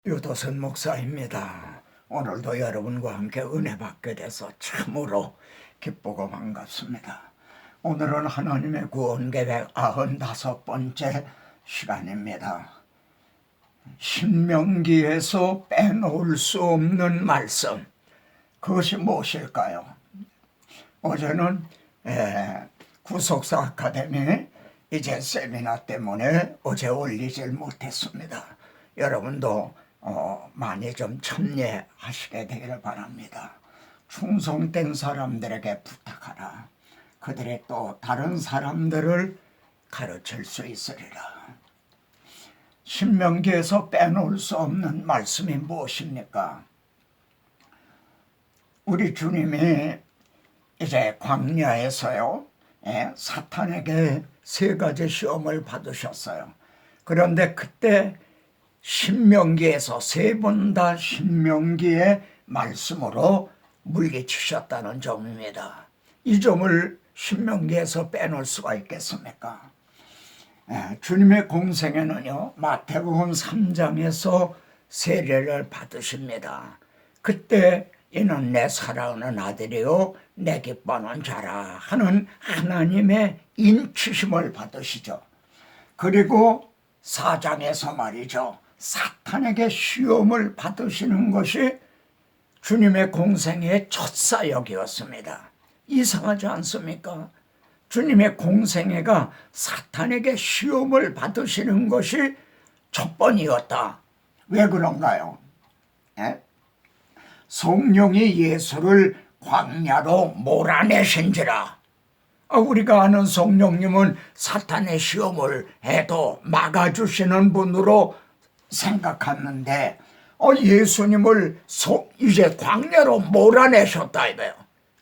유도선 목사입니다. 오늘도 여러분과 함께 은혜 받게 돼서 참으로 기쁘고 반갑습니다. 오늘은 하나님의 구원 계획 95번째 시간입니다. 신명기에서 빼놓을 수 없는 말씀, 그것이 무엇일까요? 어제는 구속사 아카데미 이제 세미나 때문에 어제 올리질 못했습니다. 여러분도 많이 좀 참여하시게 되기를 바랍니다. 충성된 사람들에게 부탁하라. 그들이 또 다른 사람들을 가르칠 수 있으리라. 신명기에서 빼놓을 수 없는 말씀이 무엇입니까? 우리 주님이 이제 광야에서요, 사탄에게 3가지 시험을 받으셨어요. 그런데 그때 신명기에서 3번 다 신명기의 말씀으로 물리치셨다는 점입니다. 이 점을 신명기에서 빼놓을 수가 있겠습니까? 주님의 공생애는요, 마태복음 3장에서 세례를 받으십니다. 그때 이는 내 사랑하는 아들이요 내 기뻐하는 자라 하는 하나님의 인치심을 받으시죠. 그리고 4장에서 말이죠, 사탄에게 시험을 받으시는 것이 주님의 공생애의 첫 사역이었습니다. 이상하지 않습니까? 주님의 공생애가 사탄에게 시험을 받으시는 것이 첫 번이었다. 왜 그런가요? 성령이 예수를 광야로 몰아내신지라. 우리가 아는 성령님은 사탄의 시험을 해도 막아주시는 분으로 생각했는데 예수님을 이제 광야로 몰아내셨다 이거예요.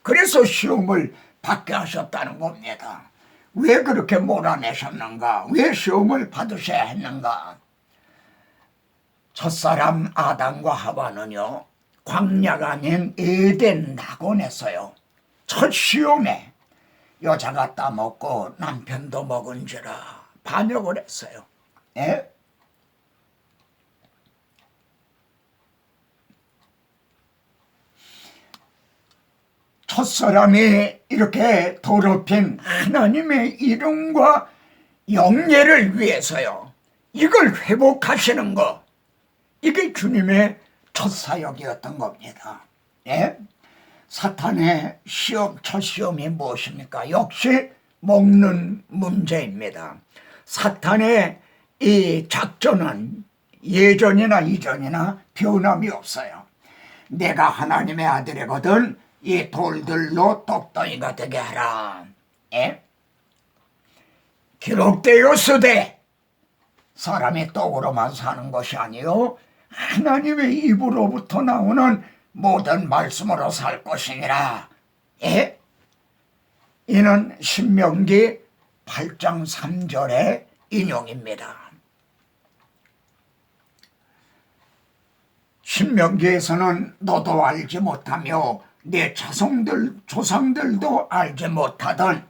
그래서 시험을 받게 하셨다는 겁니다. 왜 그렇게 몰아내셨는가? 왜 시험을 받으셔야 했는가? 첫사람 아담과 하와는요, 광야가 아닌 에덴 낙원에서요, 첫 시험에 여자가 따먹고 남편도 먹은지라 반역을 했어요. 첫사람이 이렇게 더럽힌 하나님의 이름과 영예를 위해서요, 이걸 회복하시는 거, 이게 주님의 첫 사역이었던 겁니다. 사탄의 첫 시험이 무엇입니까? 역시 먹는 문제입니다. 사탄의 이 작전은 예전이나 이전이나 변함이 없어요. 내가 하나님의 아들이거든 이 돌들로 떡덩이가 되게 하라. 기록되었으되 사람이 떡으로만 사는 것이 아니요 하나님의 입으로부터 나오는 모든 말씀으로 살 것이니라. 이는 신명기 8장 3절의 인용입니다. 신명기에서는 너도 알지 못하며 내 조상들도 알지 못하던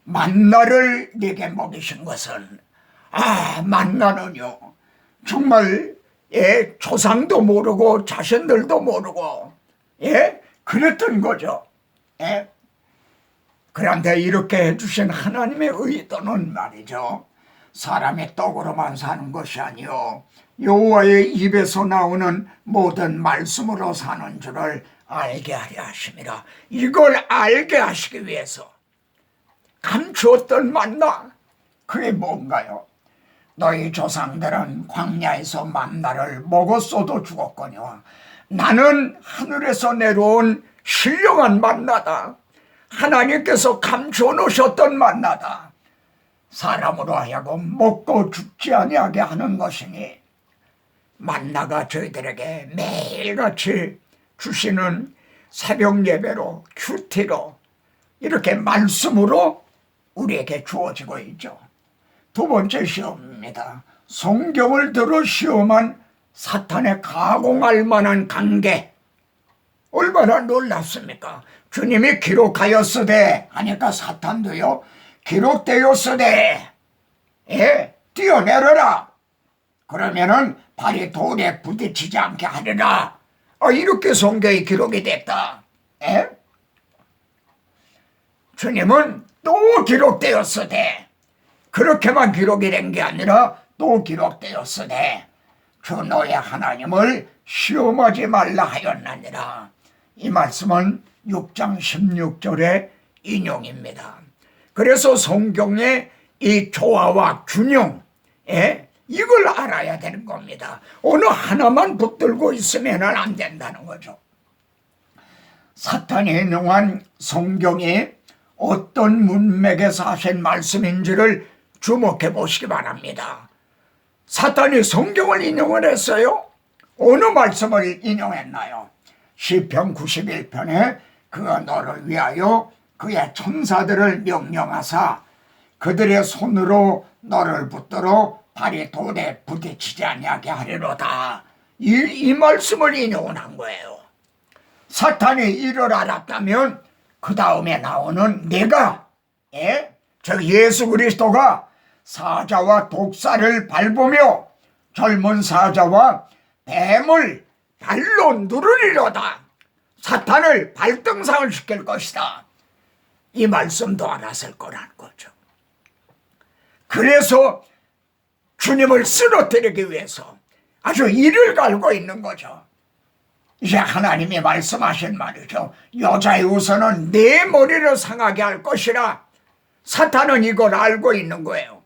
만나를 네게 먹이신 것은, 만나는요 정말 조상도 모르고 자신들도 모르고 그랬던 거죠. 그런데 이렇게 해주신 하나님의 의도는 말이죠, 사람의 떡으로만 사는 것이 아니요 여호와의 입에서 나오는 모든 말씀으로 사는 줄을 알게 하려 하심이라. 이걸 알게 하시기 위해서 감추었던 만나, 그게 뭔가요? 너희 조상들은 광야에서 만나를 먹었어도 죽었거니와 나는 하늘에서 내려온 신령한 만나다. 하나님께서 감추어 놓으셨던 만나다. 사람으로 하여금 먹고 죽지 아니하게 하는 것이니, 만나가 저희들에게 매일같이 주시는 새벽 예배로, 큐티로, 이렇게 말씀으로 우리에게 주어지고 있죠. 두 번째 시험입니다. 성경을 들어 시험한 사탄의 가공할 만한 관계, 얼마나 놀랍습니까? 주님이 기록하였으되 하니까 사탄도요, 기록되었으되 뛰어내려라. 그러면은 발이 돌에 부딪히지 않게 하리라. 이렇게 성경에 기록이 됐다. 에? 주님은 또 기록되었으되, 그렇게만 기록이 된 게 아니라 또 기록되었으되 주 너의 하나님을 시험하지 말라 하였나니라. 이 말씀은 6장 16절의 인용입니다. 그래서 성경의 이 조화와 균형, 이걸 알아야 되는 겁니다. 어느 하나만 붙들고 있으면 안 된다는 거죠. 사탄이 인용한 성경이 어떤 문맥에서 하신 말씀인지를 주목해 보시기 바랍니다. 사탄이 성경을 인용을 했어요? 어느 말씀을 인용했나요? 시편 91편에 그가 너를 위하여 그의 천사들을 명령하사 그들의 손으로 너를 붙들어 발이 돌에 부딪히지 아니하게 하리로다. 이 말씀을 인용을 한 거예요. 사탄이 이를 알았다면 그 다음에 나오는 내가, 즉 예수 그리스도가 사자와 독사를 밟으며 젊은 사자와 뱀을 발로 누르리로다. 사탄을 발등상을 시킬 것이다. 이 말씀도 알았을 거라는 거죠. 그래서 주님을 쓰러뜨리기 위해서 아주 이를 갈고 있는 거죠. 이제 하나님이 말씀하신 말이죠. 여자의 우선은 내 머리를 상하게 할 것이라. 사탄은 이걸 알고 있는 거예요.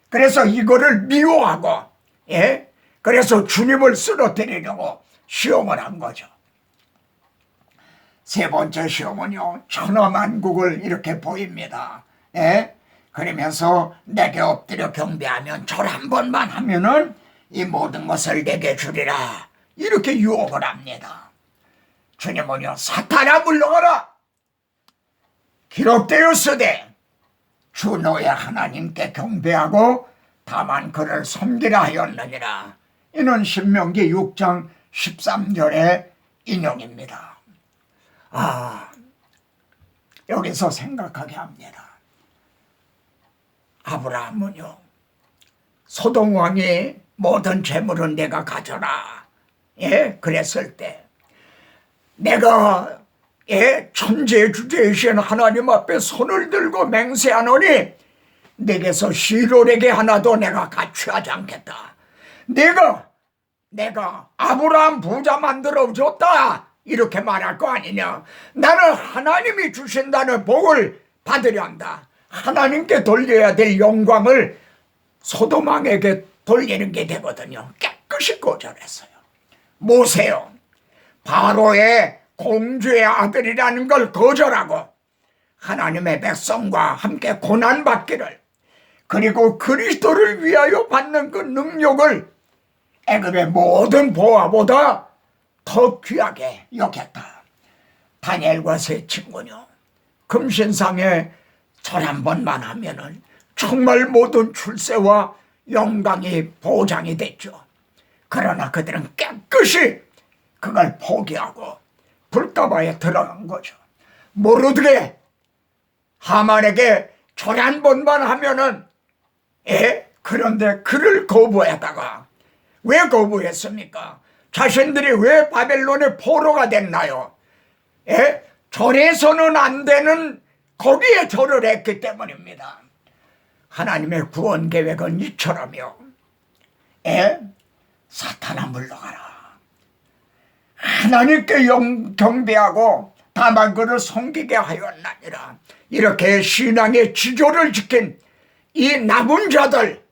그래서 이거를 미워하고, 그래서 주님을 쓰러뜨리려고 시험을 한 거죠. 세 번째 시험은요, 천하만국을 이렇게 보입니다. 그러면서 내게 엎드려 경배하면 절 한 번만 하면은 이 모든 것을 내게 주리라. 이렇게 유혹을 합니다. 주님은요, 사탄아 물러가라. 기록되었으되 주 너의 하나님께 경배하고 다만 그를 섬기라 하였느니라. 이는 신명기 6장 13절의 인용입니다. 여기서 생각하게 합니다. 아브라함은요, 소돔 왕이 모든 재물은 내가 가져라, 그랬을 때 내가 천재주제이신 하나님 앞에 손을 들고 맹세하노니 내게서 시롤에게 하나도 내가 가취하지 않겠다. 내가 아브라함 부자 만들어 줬다, 이렇게 말할 거 아니냐. 나는 하나님이 주신다는 복을 받으려 한다. 하나님께 돌려야 될 영광을 소돔 왕에게 돌리는 게 되거든요. 깨끗이 거절했어요. 모세요, 바로의 공주의 아들이라는 걸 거절하고 하나님의 백성과 함께 고난받기를, 그리고 그리스도를 위하여 받는 그 능력을 애굽의 모든 보화보다 더 귀하게 여겼다. 다니엘과 세 친구요, 금신상에 절 한 번만 하면은 정말 모든 출세와 영광이 보장이 됐죠. 그러나 그들은 깨끗이 그걸 포기하고 불가마에 들어간 거죠. 모르드게 하만에게 절 한 번만 하면은, 그런데 그를 거부했다가, 왜 거부했습니까? 자신들이 왜 바벨론의 포로가 됐나요? 절에서는 안 되는 거기에 절을 했기 때문입니다. 하나님의 구원 계획은 이처럼요. 사탄아 물러가라. 하나님께 경배하고 다만 그를 섬기게 하였나니라. 이렇게 신앙의 지조를 지킨 이 남은 자들,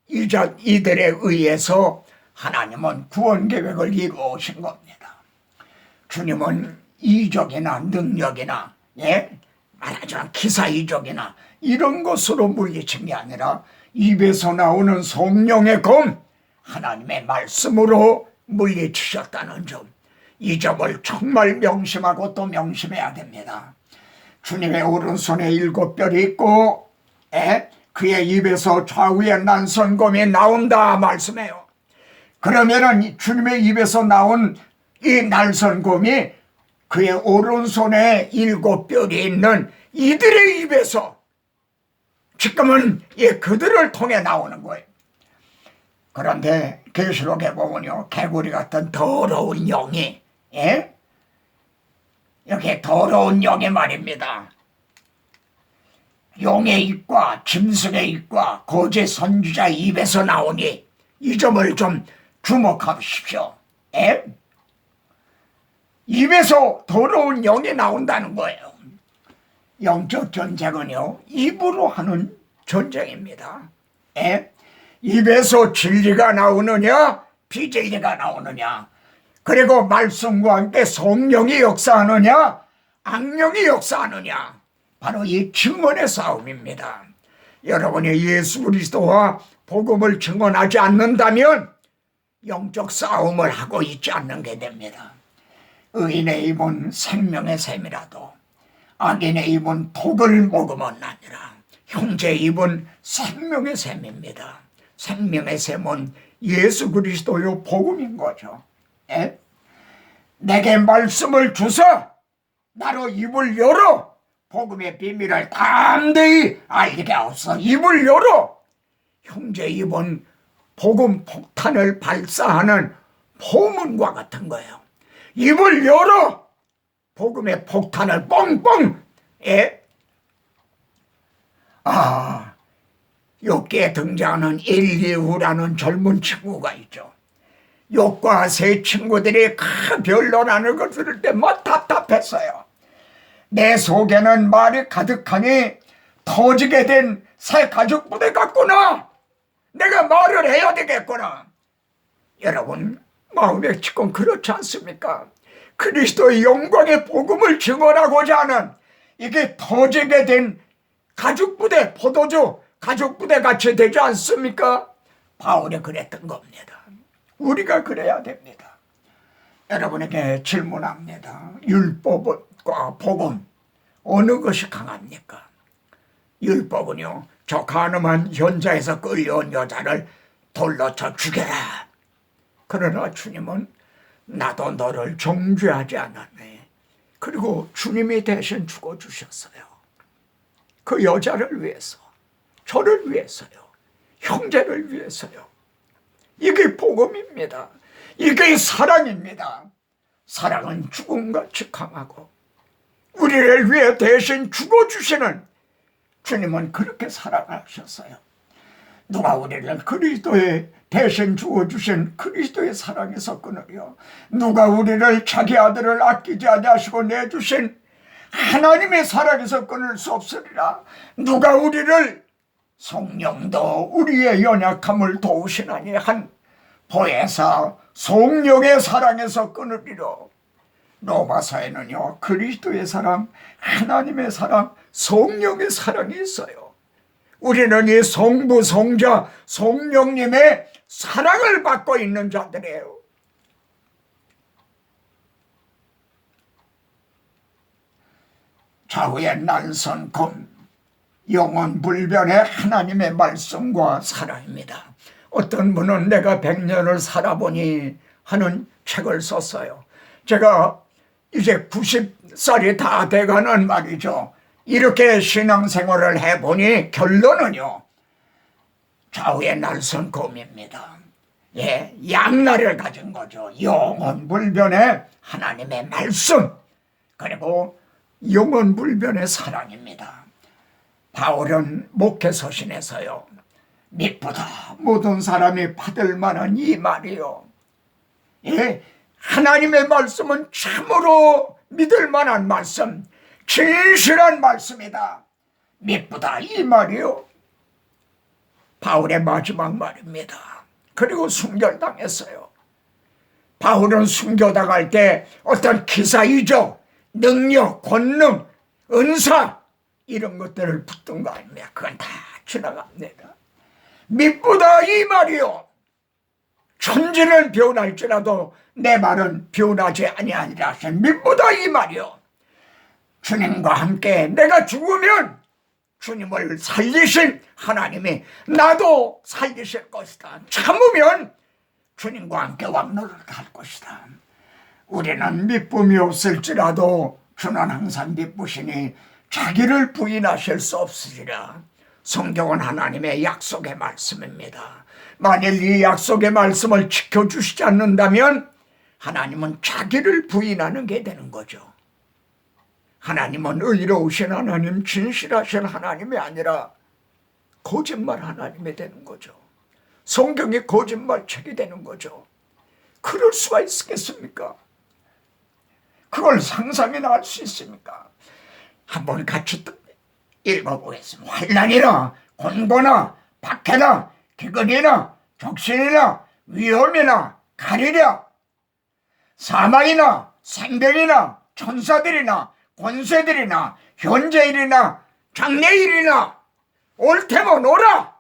이들에 의해서 하나님은 구원 계획을 이루어오신 겁니다. 주님은 이적이나 능력이나, 말하자면 기사 이적이나 이런 것으로 물리친 게 아니라 입에서 나오는 성령의 검, 하나님의 말씀으로 물리치셨다는 점, 이 점을 정말 명심하고 또 명심해야 됩니다. 주님의 오른손에 7뼈리 있고, 그의 입에서 좌우의 난선검이 나온다 말씀해요. 그러면은 주님의 입에서 나온 이 난선검이 그의 오른손에 7뼈리 있는 이들의 입에서 지금은 그들을 통해 나오는 거예요. 그런데 계시록에 보면요, 개구리 같은 더러운 영이, 예? 이렇게 더러운 영이 말입니다. 용의 입과 짐승의 입과 거짓 선지자 입에서 나오니 이 점을 좀 주목하십시오. 예? 입에서 더러운 영이 나온다는 거예요. 영적 전쟁은요, 입으로 하는 전쟁입니다. 예? 입에서 진리가 나오느냐 비진리가 나오느냐, 그리고 말씀과 함께 성령이 역사하느냐 악령이 역사하느냐, 바로 이 증언의 싸움입니다. 여러분이 예수 그리스도와 복음을 증언하지 않는다면 영적 싸움을 하고 있지 않는 게 됩니다. 의인의 입은 생명의 샘이라도 악인의 입은 독을 먹으면 아니라 형제의 입은 생명의 샘입니다. 생명의 샘은 예수 그리스도의 복음인 거죠. 예? 내게 말씀을 주사 나로 입을 열어 복음의 비밀을 담대히 알게 하옵소서. 입을 열어. 형제 입은 복음 폭탄을 발사하는 포문과 같은 거예요. 입을 열어 복음의 폭탄을 뻥뻥. 예? 여기에 등장하는 엘리후라는 젊은 친구가 있죠. 욕과 새 친구들이 변론하는 걸 들을 때 뭐 답답했어요. 내 속에는 말이 가득하니 터지게 된 새 가죽 부대 같구나. 내가 말을 해야 되겠구나. 여러분 마음에 지금 그렇지 않습니까? 그리스도의 영광의 복음을 증언하고자 하는 이게 터지게 된 가죽 부대, 포도주 가죽 부대 같이 되지 않습니까? 바울이 그랬던 겁니다. 우리가 그래야 됩니다. 여러분에게 질문합니다. 율법과 복음 어느 것이 강합니까? 율법은요, 저 가늠한 현자에서 끌려온 여자를 돌로 쳐 죽여라. 그러나 주님은 나도 너를 정죄하지 않았네. 그리고 주님이 대신 죽어주셨어요. 그 여자를 위해서, 저를 위해서요, 형제를 위해서요. 이게 복음입니다. 이게 사랑입니다. 사랑은 죽음같이 강하고 우리를 위해 대신 죽어주시는 주님은 그렇게 사랑하셨어요. 누가 우리를 그리스도의 대신 죽어주신 그리스도의 사랑에서 끊으려? 누가 우리를 자기 아들을 아끼지 아니하시고 내주신 하나님의 사랑에서 끊을 수 없으리라. 누가 우리를 성령도 우리의 연약함을 도우시나니 한 보혜사 성령의 사랑에서 끊으리로. 로마서에는요, 그리스도의 사랑, 하나님의 사랑, 성령의 사랑이 있어요. 우리는 이 성부, 성자, 성령님의 사랑을 받고 있는 자들이에요. 좌우의 날선 검, 영원 불변의 하나님의 말씀과 사랑입니다. 어떤 분은 내가 100년을 살아보니 하는 책을 썼어요. 제가 이제 90살이 다 돼가는 말이죠. 이렇게 신앙생활을 해보니 결론은요, 좌우의 날선 검입니다. 예, 양날을 가진 거죠. 영원불변의 하나님의 말씀, 그리고 영원불변의 사랑입니다. 바울은 목회서신에서요, 미쁘다 모든 사람이 받을 만한 이 말이요, 예, 하나님의 말씀은 참으로 믿을 만한 말씀, 진실한 말씀이다, 미쁘다, 이 말이요. 바울의 마지막 말입니다. 그리고 순교당했어요. 바울은 순교당할 때 어떤 기사이죠, 능력, 권능, 은사 이런 것들을 붙든 거 아닙니까? 그건 다 지나갑니다. 미쁘다 이 말이요. 천지는 변할지라도 내 말은 변하지 아니하리라 하신 미쁘다 이 말이요. 주님과 함께 내가 죽으면 주님을 살리신 하나님이 나도 살리실 것이다. 참으면 주님과 함께 왕노를 갈 것이다. 우리는 미쁨이 없을지라도 주는 항상 미쁘시니 자기를 부인하실 수 없으리라. 성경은 하나님의 약속의 말씀입니다. 만일 이 약속의 말씀을 지켜주시지 않는다면 하나님은 자기를 부인하는 게 되는 거죠. 하나님은 의로우신 하나님, 진실하신 하나님이 아니라 거짓말 하나님이 되는 거죠. 성경이 거짓말책이 되는 거죠. 그럴 수가 있겠습니까? 그걸 상상이나 할 수 있습니까? 한번 같이 읽어보겠습니다. 환난이나 곤고나 박해나 기근이나 적신이나 위험이나 가리랴 사망이나 생명이나 천사들이나 권세들이나 현재일이나 장래일이나 올 테면 오라.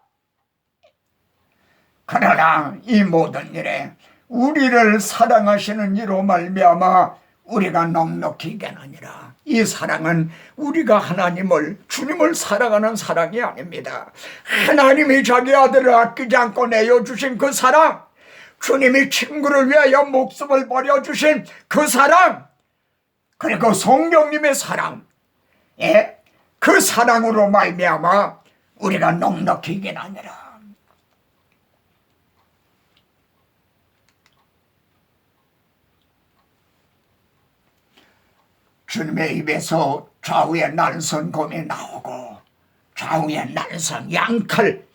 그러나 이 모든 일에 우리를 사랑하시는 이로 말미암아 우리가 넉넉히 이겨나니라. 이 사랑은 우리가 하나님을, 주님을 사랑하는 사랑이 아닙니다. 하나님이 자기 아들을 아끼지 않고 내어주신 그 사랑, 주님이 친구를 위하여 목숨을 버려주신 그 사랑, 그리고 성령님의 사랑, 그 사랑으로 말미암아 우리가 넉넉히 이겨나니라. 주님의 입에서 좌우의 난선검이 나오고 좌우의 난선, 양칼,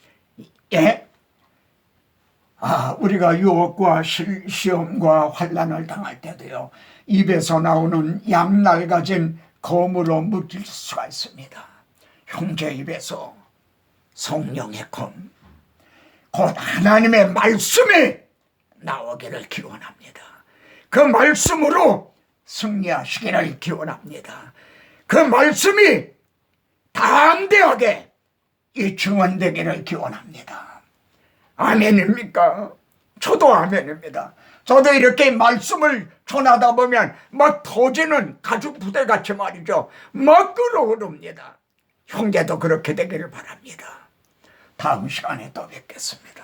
우리가 유혹과 시험과 환난을 당할 때도요, 입에서 나오는 양날 가진 검으로 묶일 수가 있습니다. 형제 입에서 성령의 검, 곧 하나님의 말씀이 나오기를 기원합니다. 그 말씀으로 승리하시기를 기원합니다. 그 말씀이 담대하게 이 증언되기를 기원합니다. 아멘입니까? 저도 아멘입니다. 저도 이렇게 말씀을 전하다 보면 막 터지는 가죽 부대같이 말이죠, 막 끓어오릅니다. 형제도 그렇게 되기를 바랍니다. 다음 시간에 또 뵙겠습니다.